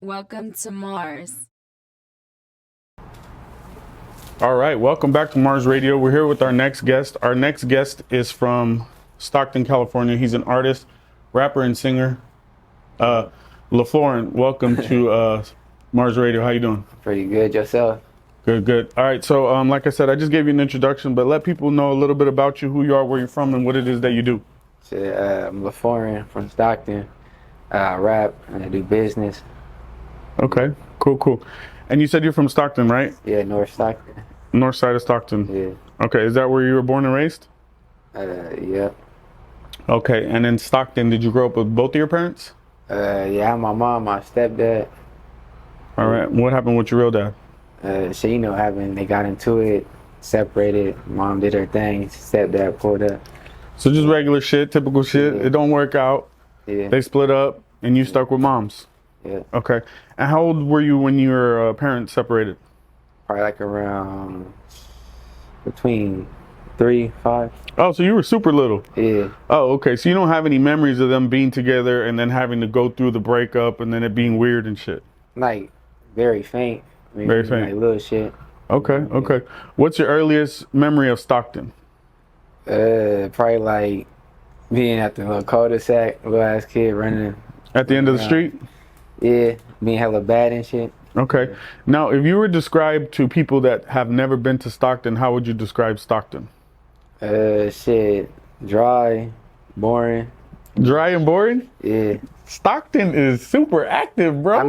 Welcome to Mars. All right, welcome back to Mars Radio. We're here with our next guest. Our next guest is from Stockton, California. He's an artist, rapper, and singer. LaForren, welcome to Mars Radio. How you doing? Pretty good. Yourself? Good, good. All right, so like I said, I just gave you an introduction, but let people know a little bit about you, who you are, where you're from, and what it is that you do. I'm LaForren from Stockton. I rap and I do business. Okay, cool. And you said you're from Stockton, right? Yeah, North Stockton. North side of Stockton. Yeah. Okay, is that where you were born and raised? Yeah. Okay, and in Stockton, did you grow up with both of your parents? Yeah, my mom, my stepdad. All right, what happened with your real dad? They got into it, separated. Mom did her thing, stepdad pulled up. So just regular shit, typical shit. Yeah. It don't work out. Yeah. They split up, and you stuck with moms. Yeah. Okay. And how old were you when your parents separated? Probably like around between 3, 5. Oh, so you were super little. Yeah. Oh, okay. So you don't have any memories of them being together and then having to go through the breakup and then it being weird and shit? Like, very faint. Very faint. Like little shit. Okay. What's your earliest memory of Stockton? Probably like being at the little cul-de-sac, little ass kid running. At the end of the street? Yeah, being hella bad and shit. Okay. Now, if you were described to people that have never been to Stockton, how would you describe Stockton? Shit, dry, boring. Dry and boring? Yeah. Stockton is super active, bro. I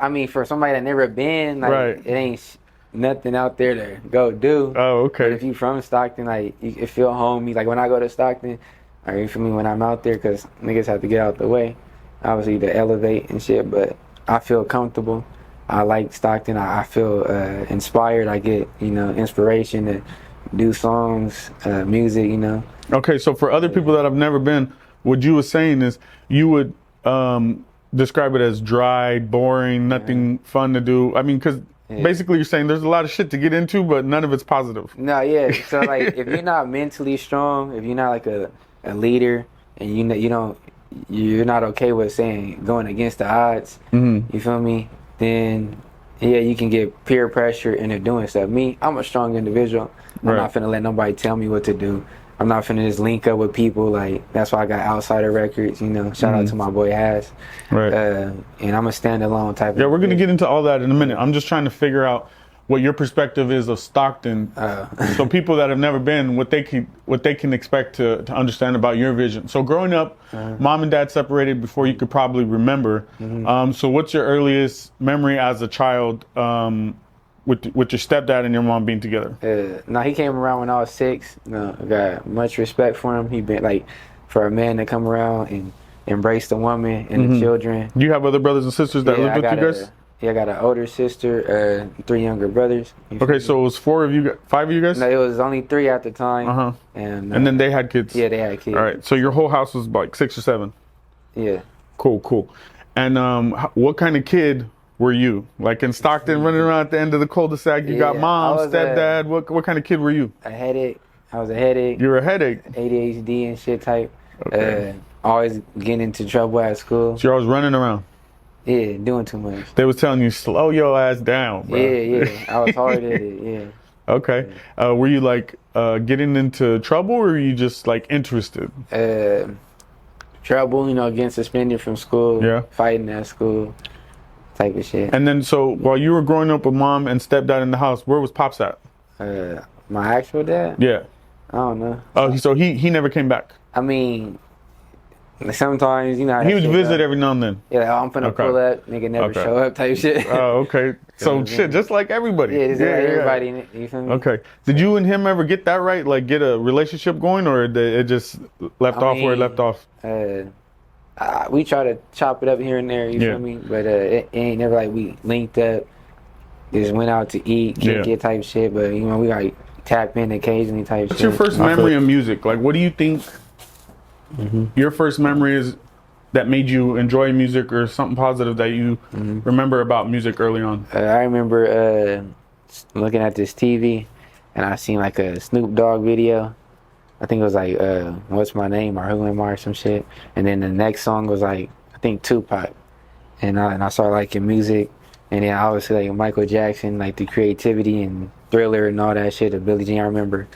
mean, for somebody that never been, like, Right. It ain't nothing out there to go do. Oh, okay. But if you from Stockton, like, you feel homey. Like, when I go to Stockton, you feel me, when I'm out there, because niggas have to get out the way, obviously, to elevate and shit, but I feel comfortable. I like Stockton. I feel inspired. I get, inspiration to do songs, music, Okay, so for other people that have never been, what you were saying is you would describe it as dry, boring, nothing fun to do. I mean, because basically you're saying there's a lot of shit to get into, but none of it's positive. No, yeah. So, like, if you're not mentally strong, if you're not like a leader, and you're not okay with going against the odds, you feel me? Then, yeah, you can get peer pressure into doing stuff. Me, I'm a strong individual. I'm not finna let nobody tell me what to do. I'm not finna just link up with people. Like, that's why I got Outsider Records, Shout out to my boy Has. Right. And I'm a standalone type of. Yeah, we're going to get into all that in a minute. I'm just trying to figure out what your perspective is of Stockton. So people that have never been, what they can expect to understand about your vision. So growing up, mom and dad separated before you could probably remember. So what's your earliest memory as a child with your stepdad and your mom being together? He came around when I was 6. I got much respect for him. He been like, for a man to come around and embrace the woman and the children. Do you have other brothers and sisters that lived with you guys? I got an older sister, 3 younger brothers. Okay, so it was 5 of you guys? No, it was only 3 at the time. And then they had kids? Yeah, they had kids. All right, so your whole house was like 6 or 7? Yeah. Cool. And what kind of kid were you? Like in Stockton, running around at the end of the cul-de-sac, you got mom, stepdad. What kind of kid were you? A headache. I was a headache. You were a headache? ADHD and shit type. Okay. Always getting into trouble at school. So you're always running around? Yeah, doing too much. They was telling you, slow your ass down, bro. Yeah. I was hard at it, yeah. Okay. Were you like getting into trouble, or were you just like interested? Trouble, getting suspended from school. Yeah. Fighting at school. Type of shit. And then, so while you were growing up with mom and stepdad in the house, where was Pops at? My actual dad? Yeah. I don't know. Oh, so he never came back? I mean, sometimes, how he would visit every now and then? Yeah, I'm finna pull up, nigga never show up type shit. Oh, okay. So shit, just like everybody. Yeah, just like everybody, you feel me? Okay. Did you and him ever get that right? Like get a relationship going, or it just left off where it left off? We try to chop it up here and there, you feel me? But it ain't never like we linked up, just went out to eat, kick it type shit. But, we like tap in occasionally type shit. What's your first memory of music? Like, what do you think your first memory is that made you enjoy music, or something positive that you remember about music early on? I remember looking at this TV and I seen like a Snoop Dogg video. I think it was like What's My Name or Who Am I or some shit. And then the next song was like, I think Tupac. and I started liking music, and then obviously like Michael Jackson, like the creativity and Thriller and all that shit. The Billie Jean, I remember.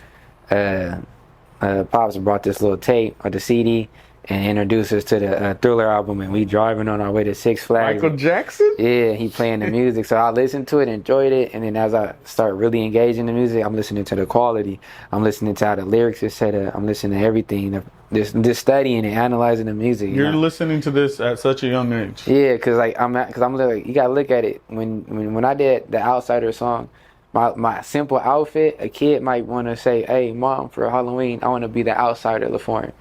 Pops brought this little tape or the CD and introduced us to the Thriller album, and we driving on our way to Six Flags. Michael Jackson? Yeah, he playing the music, so I listened to it, enjoyed it, and then as I start really engaging the music, I'm listening to the quality, I'm listening to how the lyrics are set up, I'm listening to everything, just studying and analyzing the music. You're listening to this at such a young age. Yeah, cause I'm like, you gotta look at it. When I did the Outsider song, my simple outfit, a kid might want to say, "Hey, mom, for Halloween, I want to be the outsider LaForren."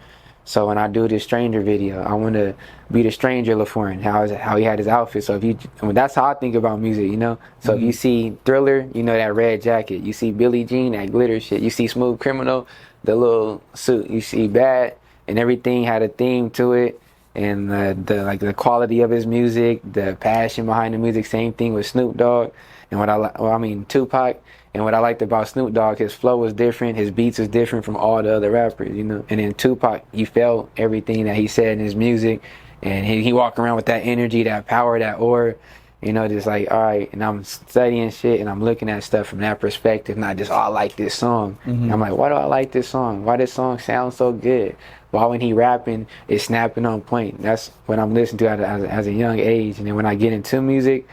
So when I do this Stranger video, I want to be the stranger LaForren, how he had his outfit. So that's how I think about music, you know. So if you see Thriller, you know, that red jacket. You see Billie Jean, that glitter shit. You see Smooth Criminal, the little suit. You see Bad, and everything had a theme to it. And the quality of his music, the passion behind the music. Same thing with Snoop Dogg. And Tupac. And what I liked about Snoop Dogg, his flow was different, his beats was different from all the other rappers, you know. And then Tupac, you felt everything that he said in his music, and he walked around with that energy, that power, that aura, you know, just like, all right. And I'm studying shit, and I'm looking at stuff from that perspective, not just, oh, I like this song. I'm like, why do I like this song? Why this song sounds so good? Why when he rapping, it's snapping on point? That's what I'm listening to as a young age. And then when I get into music,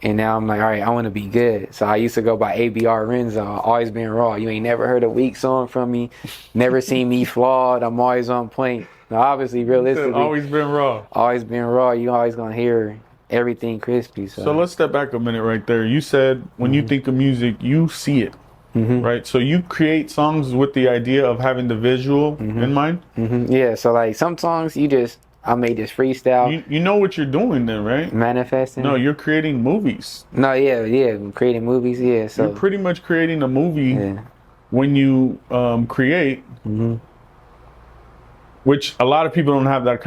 and now I'm like, all right, I want to be good. So I used to go by ABR Renzo. Always been raw. You ain't never heard a weak song from me. Never seen me flawed. I'm always on point. Now, obviously, realistically, always been raw. Always been raw. You always gonna hear everything crispy. So let's step back a minute right there. You said when you think of music, you see it, right? So you create songs with the idea of having the visual in mind. Yeah. So like some songs, I made this freestyle. You know what you're doing then, right? Manifesting. No, you're creating movies. No, yeah, I'm creating movies. Yeah, so you're pretty much creating a movie when you create, which a lot of people don't have that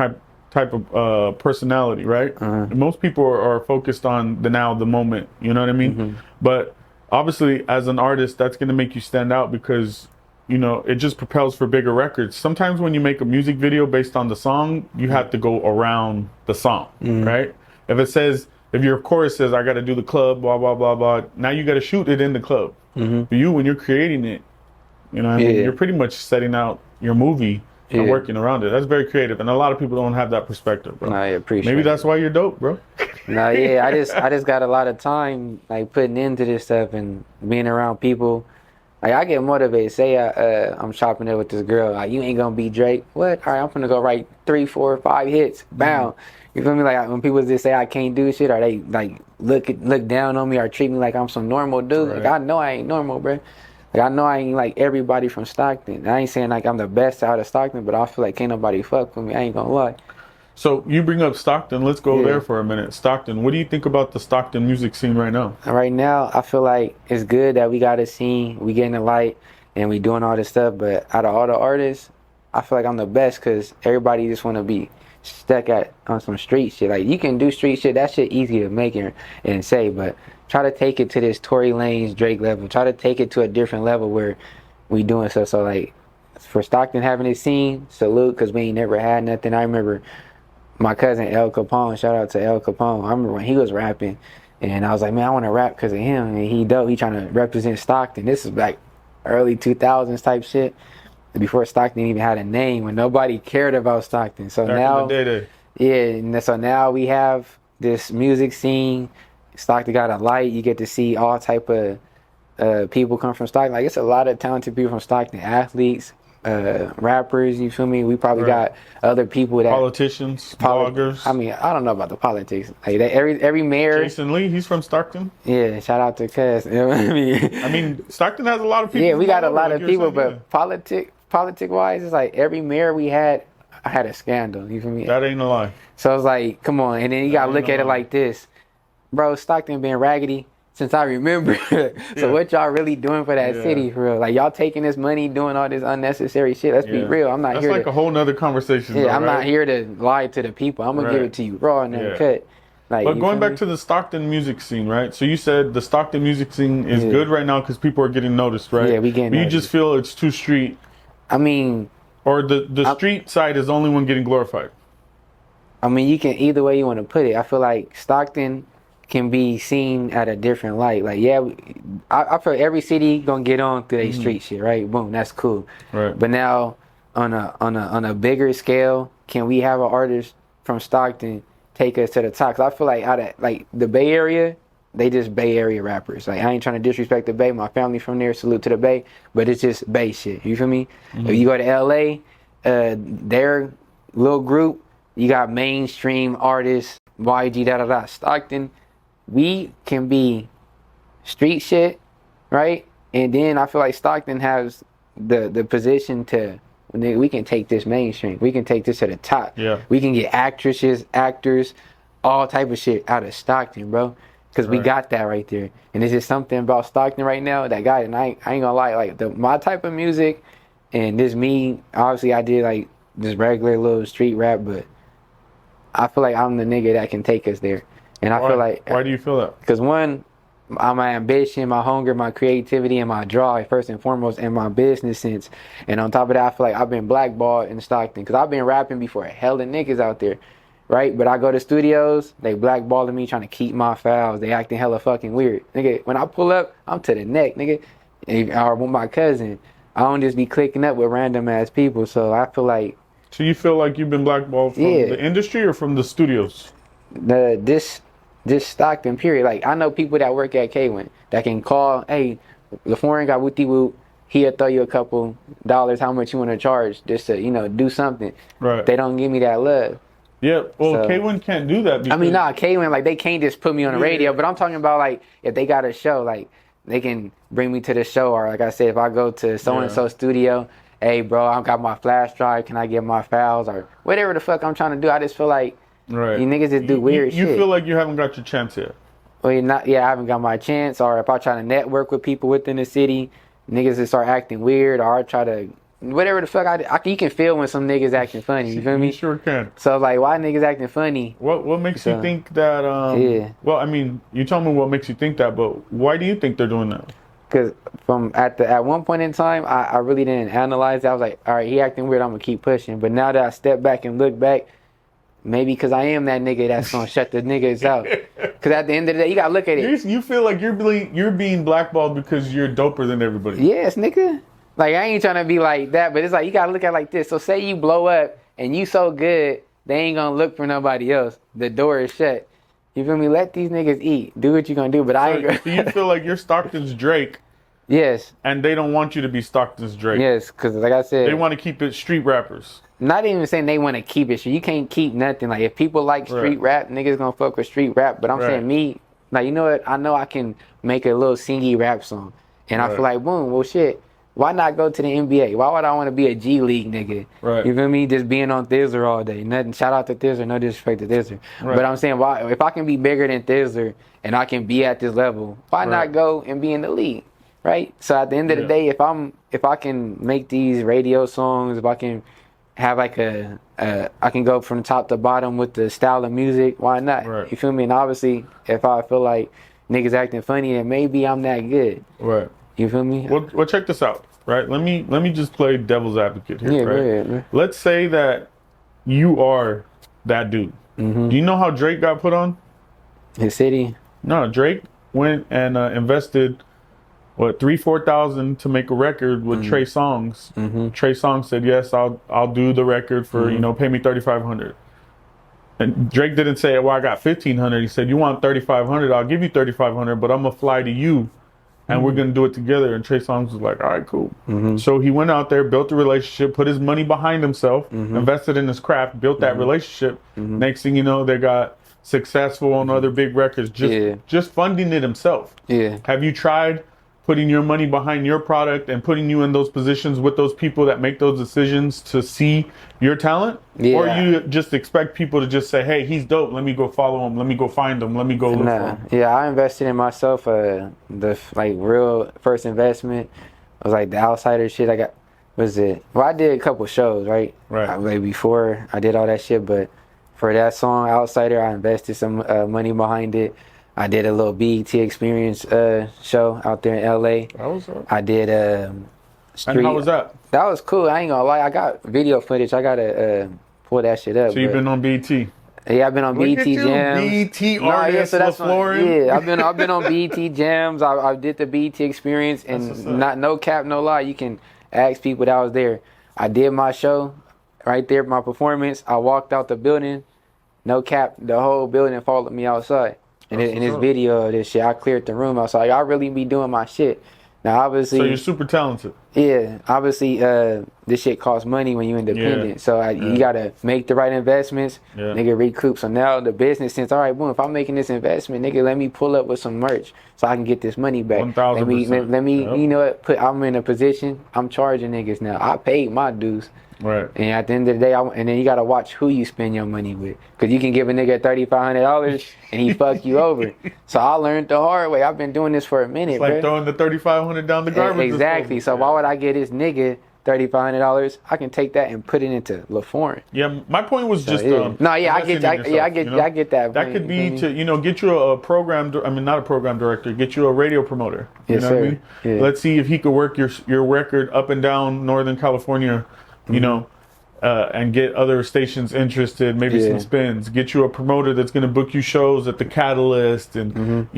type of personality, right? Most people are focused on the now, the moment. You know what I mean? But obviously, as an artist, that's going to make you stand out because, you know, it just propels for bigger records. Sometimes when you make a music video based on the song, you have to go around the song, right? If your chorus says, I got to do the club, blah, blah, blah, blah, now you got to shoot it in the club. For you, when you're creating it, you know what I mean? You're pretty much setting out your movie and working around it. That's very creative. And a lot of people don't have that perspective, bro. I appreciate Maybe that's why you're dope, bro. No, yeah, I just got a lot of time, like, putting into this stuff and being around people. Like, I get motivated. Say I'm shopping there with this girl. Like, you ain't gonna be Drake. What? All right, I'm gonna go write 3, 4, 5 hits. Bam. You feel me? Like, when people just say I can't do shit, or they like look down on me or treat me like I'm some normal dude. Like, I know I ain't normal, bro. Like, I know I ain't like everybody from Stockton. I ain't saying like I'm the best out of Stockton, but I feel like can't nobody fuck with me. I ain't gonna lie. So you bring up Stockton. Let's go there for a minute. Stockton. What do you think about the Stockton music scene right now? Right now, I feel like it's good that we got a scene, we getting the light, and we doing all this stuff. But out of all the artists, I feel like I'm the best because everybody just want to be stuck on some street shit. Like, you can do street shit. That shit easy to make and say, but try to take it to this Tory Lanez, Drake level. Try to take it to a different level where we doing stuff. So like, for Stockton having this scene, salute, because we ain't never had nothing. I remember my cousin El Capone, shout out to El Capone. I remember when he was rapping, and I was like, man, I want to rap because of him. And he dope. He trying to represent Stockton. This is like early 2000s type shit, before Stockton even had a name, when nobody cared about Stockton. So back now, so now we have this music scene. Stockton got a light. You get to see all type of people come from Stockton. Like, it's a lot of talented people from Stockton, athletes, rappers, you feel me? We probably got other people that politicians, bloggers. I mean, I don't know about the politics. Like, every mayor. Jason Lee, he's from Stockton. Yeah, shout out to Cuz. You know what I mean? I mean, Stockton has a lot of people. Yeah, we got a lot of people, but politic wise, it's like every mayor we had a scandal. You feel me? That ain't a lie. So it's like, come on, and then you gotta look at it like this, bro. Stockton been raggedy since I remember. So what y'all really doing for that city, for real? Like, y'all taking this money, doing all this unnecessary shit. Let's be real. I'm not That's here. That's like a whole nother conversation. Yeah, though, I'm not here to lie to the people. I'm gonna give it to you raw and uncut. Like, but going back to the Stockton music scene, right? So you said the Stockton music scene is good right now because people are getting noticed, right? Yeah, we getting noticed. You just feel it's too street. I mean, or the street side is the only one getting glorified. I mean, you can either way you want to put it. I feel like Stockton can be seen at a different light. Like, yeah, I feel every city gonna get on through their street shit, right? Boom, that's cool. Right. But now, on a bigger scale, can we have an artist from Stockton take us to the top? 'Cause I feel like out of like the Bay Area, they just Bay Area rappers. Like, I ain't trying to disrespect the Bay. My family from there, salute to the Bay. But it's just Bay shit. You feel me? If you go to LA, their little group, you got mainstream artists, YG, da-da-da. Stockton, we can be street shit, right? And then I feel like Stockton has the position to, we can take this mainstream. We can take this to the top. Yeah. We can get actresses, actors, all type of shit out of Stockton, bro. Because we got that right there. And it's just something about Stockton right now that guy, and I ain't gonna lie, like my type of music, and this me, obviously I did like just regular little street rap, but I feel like I'm the nigga that can take us there. And I feel like... Why do you feel that? Because one, my ambition, my hunger, my creativity, and my drive, first and foremost, and my business sense. And on top of that, I feel like I've been blackballed in Stockton. Because I've been rapping before hella niggas out there, right? But I go to studios, they blackballing me, trying to keep my files. They acting hella fucking weird. Nigga, when I pull up, I'm to the neck, nigga. Or with my cousin. I don't just be clicking up with random ass people. So I feel like... So you feel like you've been blackballed from the industry or from the studios? This Stockton period. Like, I know people that work at K-Win that can call, hey, LaForren got wooty whoop. He'll throw you a couple dollars, how much you want to charge, just to, you know, do something. Right. They don't give me that love. Yeah, well, K-Win can't do that. Because... I mean, K-Win, like, they can't just put me on the radio, but I'm talking about, like, if they got a show, like, they can bring me to the show, or like I said, if I go to so-and-so studio, hey, bro, I got my flash drive, can I get my files, or whatever the fuck I'm trying to do. I just feel like you niggas just do weird shit. You feel like you haven't got your chance yet? Well, I haven't got my chance, or if I try to network with people within the city, niggas just start acting weird, or I try to, whatever the fuck, you can feel when some niggas acting funny, you feel me? You sure can. So, like, why niggas acting funny? What makes you think that, well, I mean, you tell me what makes you think that, but why do you think they're doing that? Because at one point in time, I really didn't analyze it. I was like, all right, he acting weird, I'm going to keep pushing. But now that I step back and look back, maybe because I am that nigga that's going to shut the niggas out. Because at the end of the day, you got to look at it. You feel like you're being blackballed because you're doper than everybody. Yes, nigga. Like, I ain't trying to be like that, but it's like, you got to look at it like this. So say you blow up and you so good, they ain't going to look for nobody else. The door is shut. You feel me? Let these niggas eat. Do what you gonna do, but I ain't. So you feel like you're Stockton's Drake? Yes. And they don't want you to be Stockton's Drake? Yes, because like I said, they want to keep it street rappers. Not even saying they want to keep it. You can't keep nothing. Like, if people like street rap, niggas gonna fuck with street rap. But I'm saying me, like, you know what? I know I can make a little singy rap song, and I feel like, boom, well, shit. Why not go to the NBA? Why would I want to be a G League nigga? Right. You feel me? Just being on Thizzler all day. Nothing. Shout out to Thizzler. No disrespect to Thizzler. Right. But I'm saying, why? If I can be bigger than Thizzler and I can be at this level, why not go and be in the league? Right. So at the end of the day, if I can make these radio songs, if I can have like I can go from top to bottom with the style of music. Why not? Right. You feel me? And obviously, if I feel like niggas acting funny, then maybe I'm that good. Right. You feel me? Well, check this out, right? Let me just play devil's advocate here, right? Go ahead, man. Let's say that you are that dude. Mm-hmm. Do you know how Drake got put on? His city? No, Drake went and invested, $3,000-4,000 to make a record with Trey Songz. Mm-hmm. Trey Songz said, yes, I'll do the record for, pay me $3,500. And Drake didn't say, well, I got $1,500. He said, you want $3,500? I'll give you $3,500, but I'm gonna fly to you. And we're going to do it together. And Trey Songz was like, all right, cool. Mm-hmm. So he went out there, built a relationship, put his money behind himself, invested in his craft, built that relationship. Mm-hmm. Next thing you know, they got successful on other big records, just funding it himself. Yeah. Have you tried putting your money behind your product and putting you in those positions with those people that make those decisions to see your talent? Yeah. Or you just expect people to just say, hey, he's dope, let me go follow him, let me go find him, let me go look for him? Yeah, I invested in myself. The real first investment was like the Outsider shit. I did a couple shows, right? Like before I did all that shit, but for that song Outsider, I invested some money behind it. I did a little BET Experience show out there in LA. That was up. I did street. And how was that? That was cool. I ain't gonna lie. I got video footage. I gotta pull that shit up. So you've been on BET? Yeah, I've been on Look BET at you, Jams. BET artist, LaForren. Yeah, I've been on BET Jams. I did the BET experience, and no cap, no lie. You can ask people that was there. I did my show right there, my performance. I walked out the building, no cap. The whole building followed me outside. And in this video of this shit, I cleared the room outside. I really be doing my shit. Now, obviously, so you're super talented. Yeah, obviously, this shit costs money when you're independent. Yeah. So you gotta make the right investments. Yeah. Nigga, recoup. So now the business sense. All right, boom. If I'm making this investment, nigga, let me pull up with some merch so I can get this money back. 1000%. Let me. You know what? I'm in a position. I'm charging niggas now. I paid my dues. Right. And at the end of the day, and then you gotta watch who you spend your money with, cause you can give a nigga $3,500 and he fuck you over. So I learned the hard way. I've been doing this for a minute, it's like bro. throwing the $3,500 down the garbage. Exactly. So why would I get this nigga $3,500? I can take that and put it into LaForren. Yeah, my point was just I get that. That could be to get you a program. I mean, not a program director. Get you a radio promoter. You know what I mean? Yeah. Let's see if he could work your record up and down Northern California. And get other stations interested, maybe some spins. Get you a promoter that's going to book you shows at the Catalyst and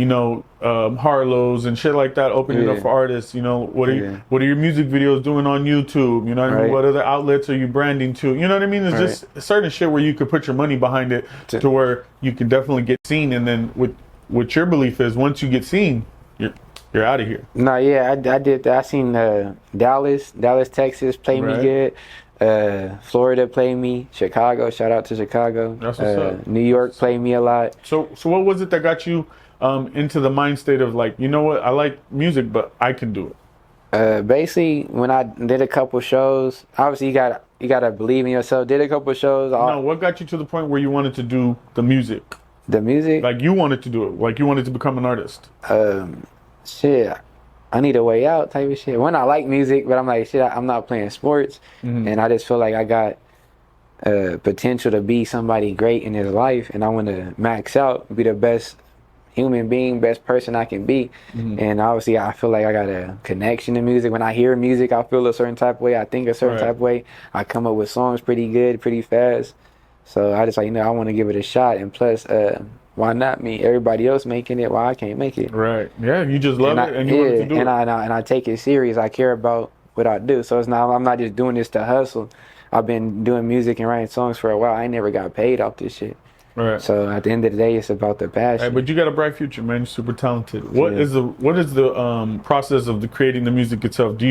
Harlow's and shit like that. Open it up for artists. What are your music videos doing on YouTube? You know what I mean? What other outlets are you branding to? You know what I mean? There's just certain shit where you could put your money behind it to where you can definitely get seen. And then what your belief is, once you get seen, you're out of here. No, yeah, I did that. I seen Dallas, Texas play me good. Florida played me. Chicago, shout out to Chicago. That's what's up. New York played me a lot. So what was it that got you into the mind state of like, you know what, I like music, but I can do it? Basically, when I did a couple shows, obviously you gotta believe in yourself. Did a couple shows. No, what got you to the point where you wanted to do the music? The music? Like you wanted to do it. Like you wanted to become an artist. Shit. I need a way out type of shit. When I like music, but I'm like, shit, I'm not playing sports. And I just feel like I got potential to be somebody great in his life. And I want to max out, be the best human being, best person I can be. And obviously, I feel like I got a connection to music. When I hear music, I feel a certain type of way. I think a certain type of way. I come up with songs pretty good, pretty fast. So I just like, I want to give it a shot. And plus, why not me? Everybody else making it, why I can't make it? Right. Yeah, you just love it and you want to do it. And I take it serious. I care about what I do. So I'm not just doing this to hustle. I've been doing music and writing songs for a while. I ain't never got paid off this shit. Right. So at the end of the day, it's about the passion. Hey, but you got a bright future, man. You're super talented. What is the process of creating the music itself? Do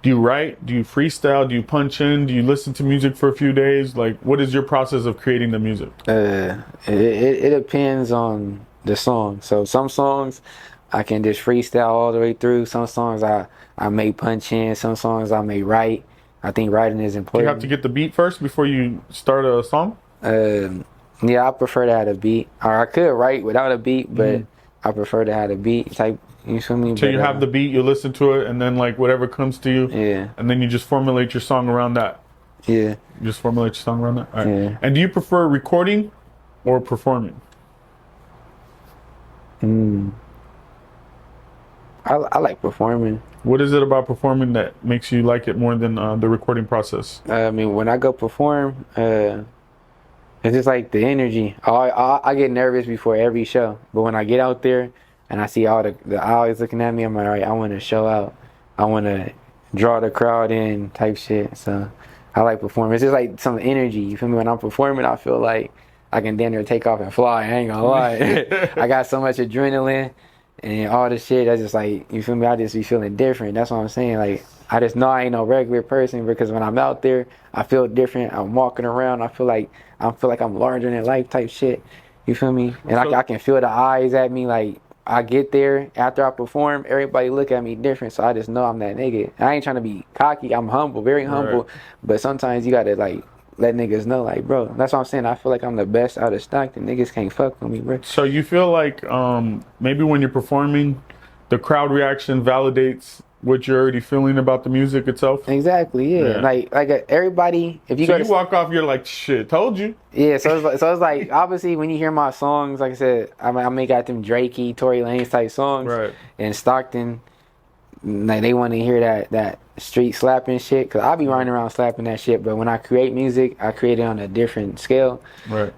you write? Do you freestyle? Do you punch in? Do you listen to music for a few days? Like, what is your process of creating the music? It depends on the song. So some songs I can just freestyle all the way through. Some songs I may punch in. Some songs I may write. I think writing is important. Do you have to get the beat first before you start a song? Yeah, I prefer to have a beat. Or I could write without a beat, but I prefer to have a beat type. You feel me? So you have the beat, you listen to it, and then like whatever comes to you. Yeah. And then you just formulate your song around that. Yeah. You just formulate your song around that? All right. Yeah. And do you prefer recording or performing? I like performing. What is it about performing that makes you like it more than the recording process? I mean, when I go perform, it's just like the energy. I get nervous before every show, but when I get out there and I see all the eyes looking at me, I'm like, all right, I want to show out. I want to draw the crowd in type shit. So I like performing. It's just like some energy. You feel me? When I'm performing, I feel like I can damn near take off and fly. I ain't gonna lie. I got so much adrenaline and all this shit. That's just like, you feel me? I just be feeling different. That's what I'm saying. Like, I just know I ain't no regular person because when I'm out there, I feel different. I'm walking around. I feel like I'm larger than life type shit. You feel me? And I can feel the eyes at me. Like, I get there after I perform, everybody look at me different. So I just know I'm that nigga. I ain't trying to be cocky. I'm humble, very humble. Right. But sometimes you gotta like let niggas know, like, bro. That's what I'm saying. I feel like I'm the best out of Stockton. Niggas can't fuck with me, bro. So you feel like maybe when you're performing, the crowd reaction validates what you're already feeling about the music itself? Exactly, yeah. Like everybody, if you walk off, you're like, shit, told you. Yeah, so it's like obviously when you hear my songs, like I said, I may got them Drakey, Tory Lanez type songs. Right. And Stockton, like they want to hear that street slapping shit, because I be running around slapping that shit, but when I create music, I create it on a different scale. Right.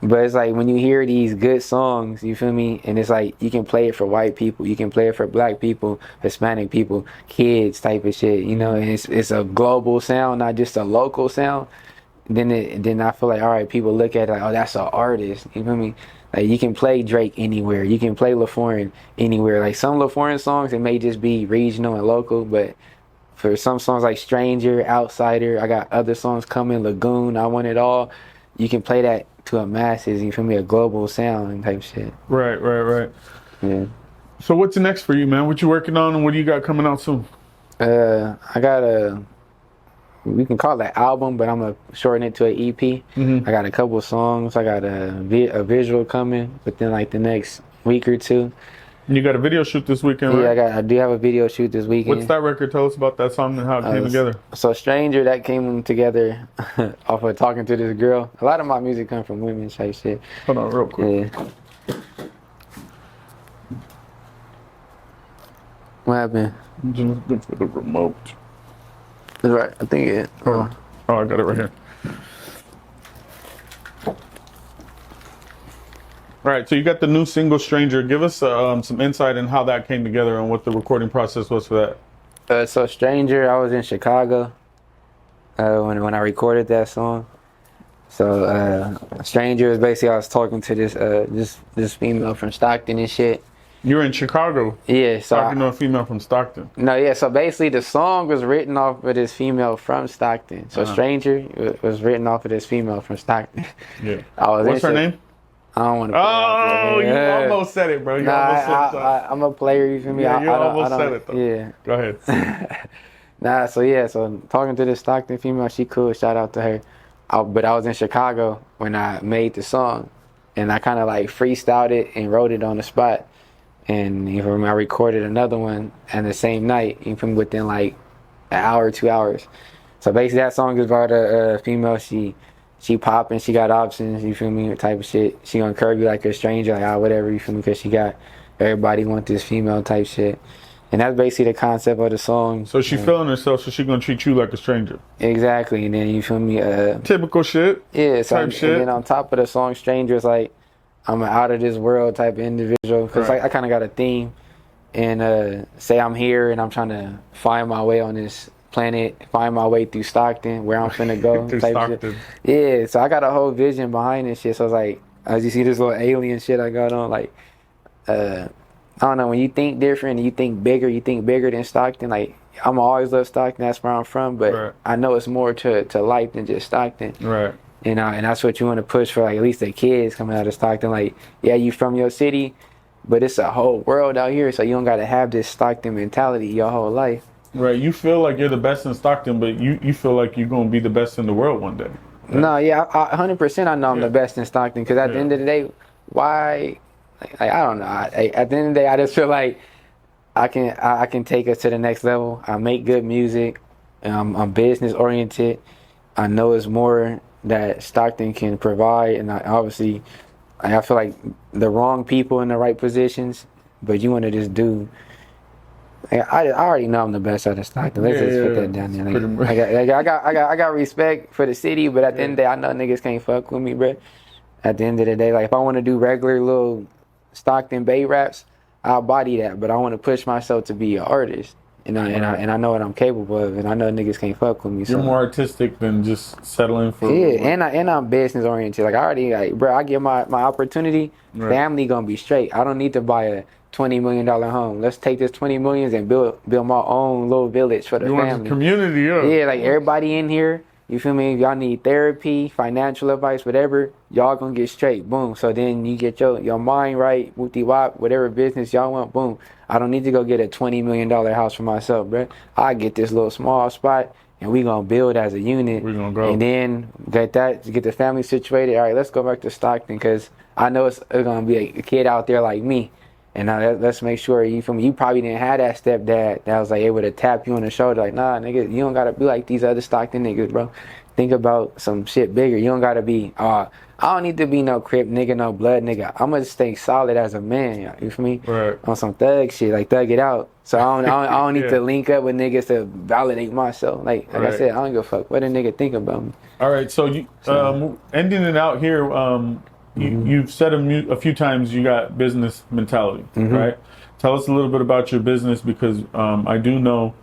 But it's like when you hear these good songs, you feel me? And it's like you can play it for white people, you can play it for black people, Hispanic people, kids type of shit, you know, and it's a global sound, not just a local sound. Then I feel like, all right, people look at it like, oh, that's an artist. You feel me? Like you can play Drake anywhere, you can play LaForren anywhere. Like some LaForren songs, it may just be regional and local, but for some songs like Stranger, Outsider, I got other songs coming, Lagoon, I Want It All. You can play that to a masses, you feel me, a global sound and type shit. Right. Yeah. So what's next for you, man? What you working on and what do you got coming out soon? I got we can call it an album, but I'm gonna shorten it to an EP. Mm-hmm. I got a couple of songs. I got a visual coming within like the next week or two. You got a video shoot this weekend, right? Yeah, I do have a video shoot this weekend. What's that record? Tell us about that song and how it came together. So Stranger, that came together off of talking to this girl. A lot of my music comes from women type shit. Hold on real quick. Yeah. What happened? I'm just looking for the remote. That's right. I think it. Oh, I got it right here. All right, so you got the new single "Stranger." Give us some insight in how that came together and what the recording process was for that. So "Stranger," I was in Chicago when I recorded that song. So "Stranger" is basically I was talking to this female from Stockton and shit. You were in Chicago. Yeah, so talking to a female from Stockton. No, yeah. So basically, the song was written off of this female from Stockton. So "Stranger" was written off of this female from Stockton. Yeah. What's her name? I don't want to. Oh, you almost said it, bro. I'm a player. You feel me? Yeah, you almost said it, though. Yeah. Go ahead. So talking to this Stockton female, she cool. Shout out to her. But I was in Chicago when I made the song, and I kind of like freestyled it and wrote it on the spot. And you feel me? I recorded another one and the same night, you feel me, within like an hour, 2 hours. So basically, that song is about a female. She popping, she got options, you feel me, type of shit. She gonna curve you like a stranger, like whatever, you feel me, because she got everybody want this female type shit. And that's basically the concept of the song. So she feeling herself, so she gonna treat you like a stranger. Exactly, and then you feel me. Typical shit. Yeah, so type shit. And then on top of the song, "Stranger" is like I'm an out of this world type of individual because I kind of got a theme, and say I'm here and I'm trying to find my way on this planet, find my way through Stockton, where I'm finna go. Through type Stockton. Shit. Yeah, so I got a whole vision behind this shit. So it's like, as you see this little alien shit I got on, like, I don't know, when you think different and you think bigger than Stockton, like, I'm always love Stockton, that's where I'm from, but I know it's more to life than just Stockton. Right. And that's what you want to push for, like, at least the kids coming out of Stockton. Like, yeah, you from your city, but it's a whole world out here, so you don't got to have this Stockton mentality your whole life. Right, you feel like you're the best in Stockton, but you feel like you're going to be the best in the world one day. Right? No, yeah, 100% I know I'm the best in Stockton, because at the end of the day, why, like, I don't know. At the end of the day, I just feel like I can take us to the next level. I make good music. I'm business oriented. I know it's more that Stockton can provide, and I feel like the wrong people in the right positions, but you want to just do. I already know I'm the best out of Stockton. Let's just put that down there. I got respect for the city, but at the end of the day, I know niggas can't fuck with me, bro. At the end of the day, like if I want to do regular little Stockton Bay raps, I'll body that. But I want to push myself to be an artist, and I know what I'm capable of, and I know niggas can't fuck with me. You're more artistic than just settling for. Yeah, and I'm business oriented. Like I already, bro, I get my opportunity. Right. Family gonna be straight. I don't need to buy a $20 million home. Let's take this $20 million and build my own little village for the family. Want the community, yeah, like everybody in here. You feel me? If y'all need therapy, financial advice, whatever, y'all gonna get straight. Boom. So then you get your mind right, whoopty wop, whatever business y'all want. Boom. I don't need to go get a $20 million house for myself, bro. I get this little small spot, and we gonna build as a unit. We gonna go. And then get the family situated. All right, let's go back to Stockton, because I know it's gonna be a kid out there like me. And let's make sure, you feel me, you probably didn't have that stepdad that was like able to tap you on the shoulder like, nah, nigga, you don't gotta be like these other Stockton niggas, bro. Think about some shit bigger. You don't gotta be, I don't need to be no Crip nigga, no blood nigga. I'm gonna stay solid as a man, you feel me? Right. On some thug shit, like thug it out. So I don't need to link up with niggas to validate myself. Like I said, I don't give a fuck what a nigga think about me. All right, so you ending it out here, you've said a few times you got business mentality, right? Tell us a little bit about your business because I do know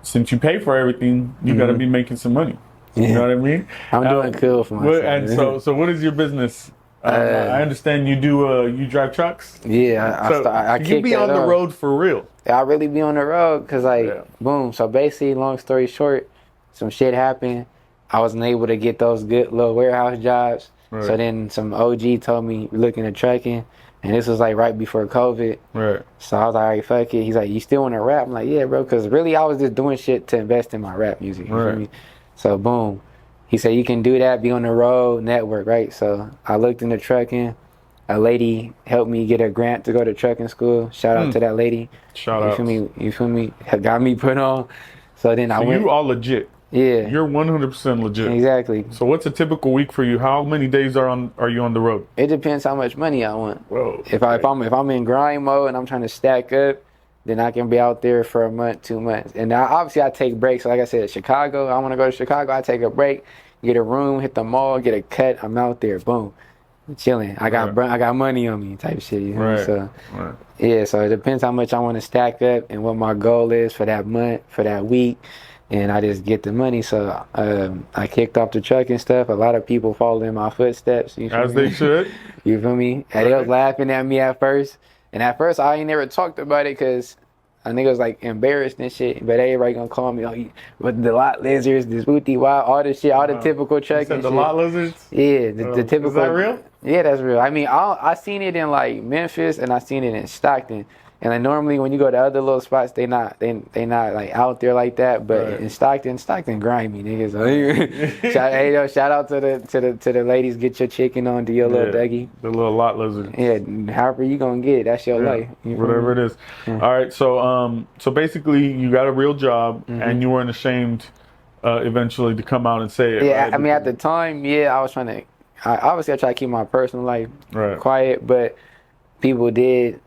since you pay for everything, you got to be making some money. You know what I mean? I'm doing cool for myself. And so what is your business? I understand you drive trucks. Yeah, I you be on the road for real. I really be on the road because boom. So basically, long story short, some shit happened. I wasn't able to get those good little warehouse jobs. Right. So then some OG told me looking at trucking, and this was like right before COVID. Right. So I was like, all right, fuck it. He's like, you still want to rap? I'm like, yeah, bro. Because really, I was just doing shit to invest in my rap music. You feel me? So boom. He said, you can do that, be on the road, network, right? So I looked into trucking. A lady helped me get a grant to go to trucking school. Shout out to that lady. Shout out. You feel me? Got me put on. So then I went. You all legit. Yeah. You're 100% legit. Exactly. So what's a typical week for you? How many days are you on the road? It depends how much money I want. Whoa. If I'm in grind mode and I'm trying to stack up, then I can be out there for a month, 2 months. And now, obviously, I take breaks. So like I said, Chicago, I want to go to Chicago. I take a break, get a room, hit the mall, get a cut. I'm out there. Boom. Chilling. I got money on me type shit. You know? So, yeah, so it depends how much I want to stack up and what my goal is for that month, for that week. And I just get the money. So I kicked off the truck and stuff. A lot of people followed in my footsteps. You feel As me? they should. You feel me? And they was laughing at me at first. And at first, I ain't never talked about it because I think it was like embarrassed and shit. But everybody gonna call me, with the lot lizards, this booty wild, all this shit, all the typical trucking shit. The lot lizards? Yeah, the typical. Is that real? Yeah, that's real. I mean, I seen it in like Memphis and I seen it in Stockton. And like normally when you go to other little spots, they not like out there like that. But in Stockton grimy niggas. So, shout out to the ladies. Get your chicken on, do your little Dougie. The little lot lizard. Yeah, however you gonna get it, that's your life. Whatever it is. All right, so basically you got a real job and you weren't ashamed eventually to come out and say it. Yeah, right? I mean at the time, I was trying to. Obviously, I try to keep my personal life quiet, but people did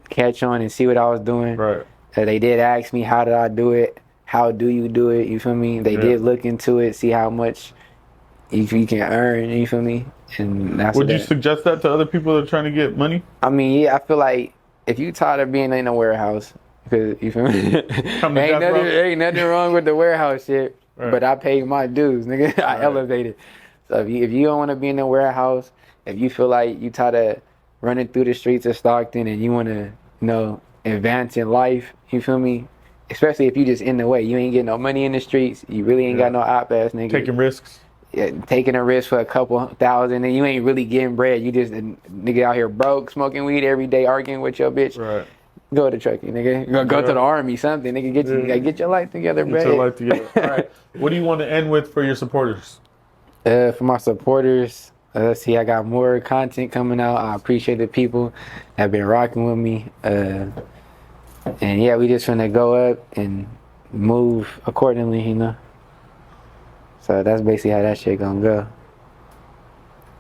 catch on and see what I was doing. Right. They did ask me, how did I do it? How do you do it? You feel me? They did look into it, see how much you can earn. You feel me? And that's Would you suggest that to other people that are trying to get money? I mean, yeah, I feel like if you tired of being in a warehouse, because you feel me, ain't nothing wrong with the warehouse shit. But I paid my dues, nigga. I elevated. So if you don't want to be in the warehouse, if you feel like you tired of running through the streets of Stockton and you want to, advance in life, you feel me? Especially if you just in the way. You ain't getting no money in the streets. You really ain't got no op-ass nigga. Taking risks. Yeah, taking a risk for a couple thousand and you ain't really getting bread. You just a nigga out here broke, smoking weed every day, arguing with your bitch. Right. Go to trucking, nigga. Go to the army, something. Nigga, get your life together, bro. Get your life together. All right. What do you want to end with for your supporters? For my supporters, let's see, I got more content coming out. I appreciate the people that have been rocking with me. And yeah, we just finna go up and move accordingly, So that's basically how that shit gonna go.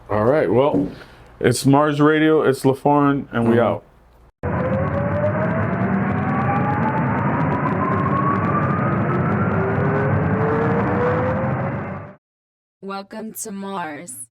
All right, well, it's Mars Radio, it's LaForren, and we out. Welcome to Mars.